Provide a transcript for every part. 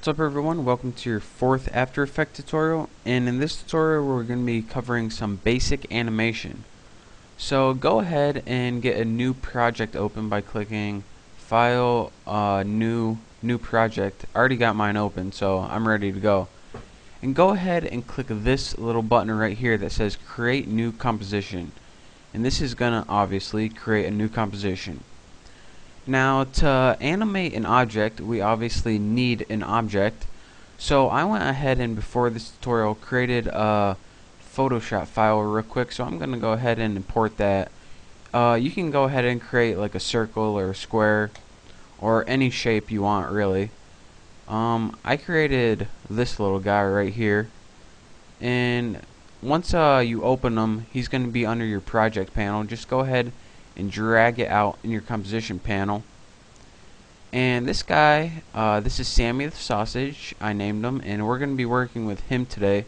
What's up everyone, welcome to your fourth After Effects tutorial, and in this tutorial we're going to be covering some basic animation. So go ahead and get a new project open by clicking File, New Project. I already got mine open, so I'm ready to go. And go ahead and click this little button right here that says Create New Composition. And this is going to obviously create a new composition. Now to animate an object, we obviously need an object. So I went ahead and before this tutorial created a Photoshop file real quick. So I'm going to go ahead and import that. You can go ahead and create like a circle or a square or any shape you want really. I created this little guy right here. And once you open him, he's going to be under your project panel. Just go ahead and drag it out in your composition panel. And this guy, this is Sammy the Sausage. I named him, and we're going to be working with him today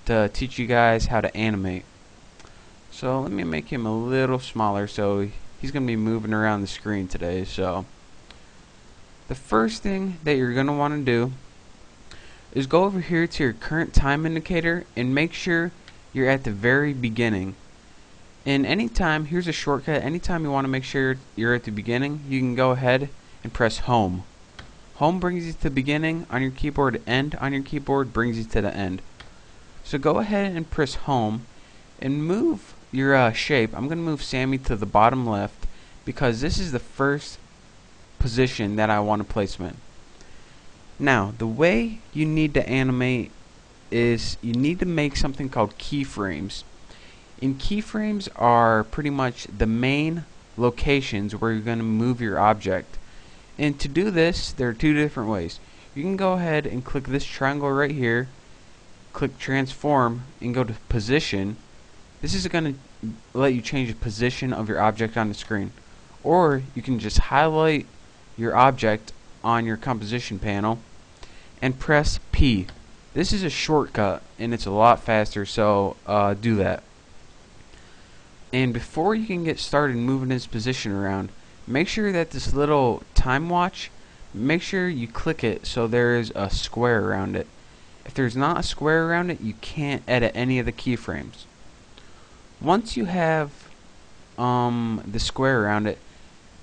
to teach you guys how to animate. So let me make him a little smaller, so he's going to be moving around the screen today. So the first thing that you're going to want to do is go over here to your current time indicator and make sure you're at the very beginning. And anytime, here's a shortcut, anytime you want to make sure you're at the beginning, you can go ahead and press home. Home brings you to the beginning on your keyboard, end on your keyboard brings you to the end. So go ahead and press home and move your shape. I'm going to move Sammy to the bottom left because this is the first position that I want to place him in. Now, the way you need to animate is you need to make something called keyframes. And keyframes are pretty much the main locations where you're going to move your object. And to do this, there are two different ways. You can go ahead and click this triangle right here, click transform, and go to position. This is going to let you change the position of your object on the screen. Or you can just highlight your object on your composition panel and press P. This is a shortcut and it's a lot faster, so do that. And before you can get started moving his position around, make sure that this little time watch, make sure you click it so there is a square around it. If there's not a square around it, you can't edit any of the keyframes. Once you have the square around it,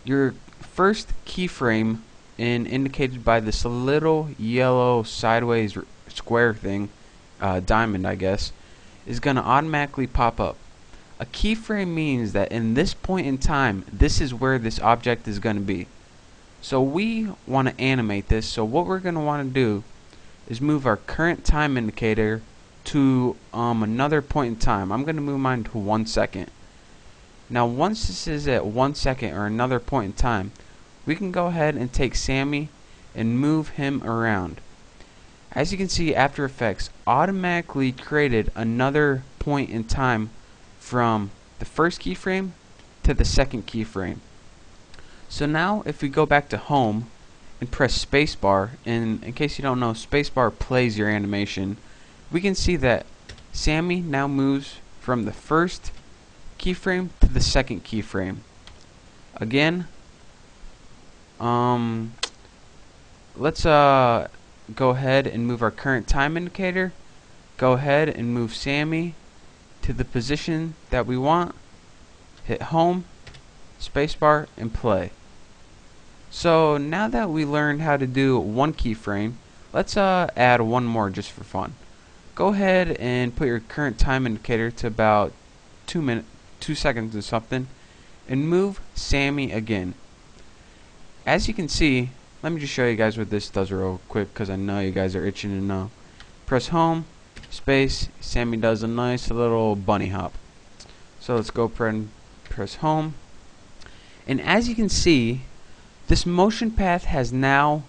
your first keyframe, indicated by this little yellow sideways square thing, diamond I guess, is going to automatically pop up. A keyframe means that in this point in time, this is where this object is going to be. So we want to animate this, so what we're going to want to do is move our current time indicator to another point in time. I'm going to move mine to 1 second. Now once this is at 1 second or another point in time, we can go ahead and take Sammy and move him around. As you can see, After Effects automatically created another point in time from the first keyframe to the second keyframe. So now if we go back to home and press spacebar, and in case you don't know, spacebar plays your animation, we can see that Sammy now moves from the first keyframe to the second keyframe. Again, let's go ahead and move our current time indicator. Go ahead and move Sammy to the position that we want, hit home, spacebar, and play. So now that we learned how to do one keyframe, let's add one more just for fun. Go ahead and put your current time indicator to about 2 seconds or something, and move Sammy again. As you can see, let me just show you guys what this does real quick because I know you guys are itching to know. Press home, space, Sammy does a nice little bunny hop. So let's go press home, and as you can see, this motion path has now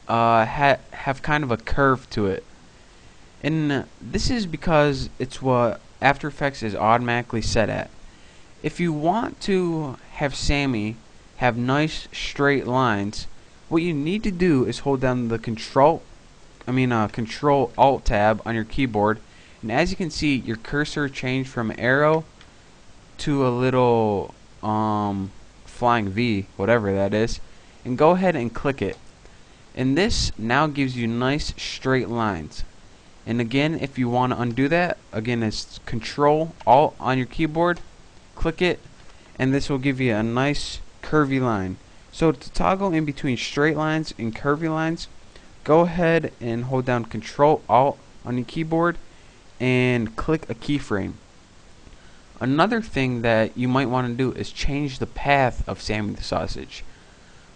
have kind of a curve to it, and this is because it's what After Effects is automatically set at. If you want to have Sammy have nice straight lines, what you need to do is hold down the Control Alt tab on your keyboard, and as you can see, your cursor changed from arrow to a little flying V, whatever that is, and go ahead and click it. And this now gives you nice straight lines. And again, if you want to undo that, again it's Control Alt on your keyboard, click it, and this will give you a nice curvy line. So to toggle in between straight lines and curvy lines, go ahead and hold down Control Alt on your keyboard and click a keyframe. Another thing that you might want to do is change the path of Sammy the Sausage.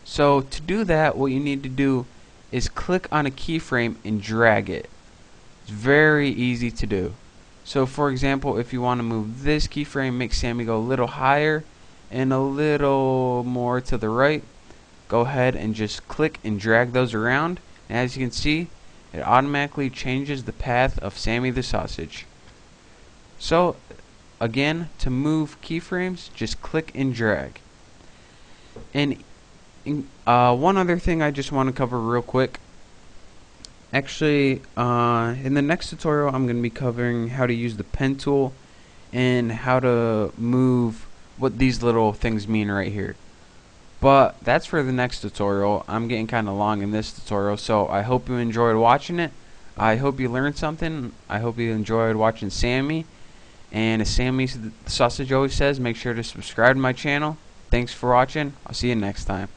So to do that, what you need to do is click on a keyframe and drag it. It's very easy to do. So for example, if you want to move this keyframe, make Sammy go a little higher and a little more to the right, go ahead and just click and drag those around. And as you can see, it automatically changes the path of Sammy the Sausage. So again, to move keyframes, just click and drag. And one other thing I just want to cover real quick. Actually, in the next tutorial, I'm going to be covering how to use the pen tool and how to move what these little things mean right here. But that's for the next tutorial. I'm getting kind of long in this tutorial, so I hope you enjoyed watching it. I hope you learned something. I hope you enjoyed watching Sammy. And as Sammy the Sausage always says, make sure to subscribe to my channel. Thanks for watching. I'll see you next time.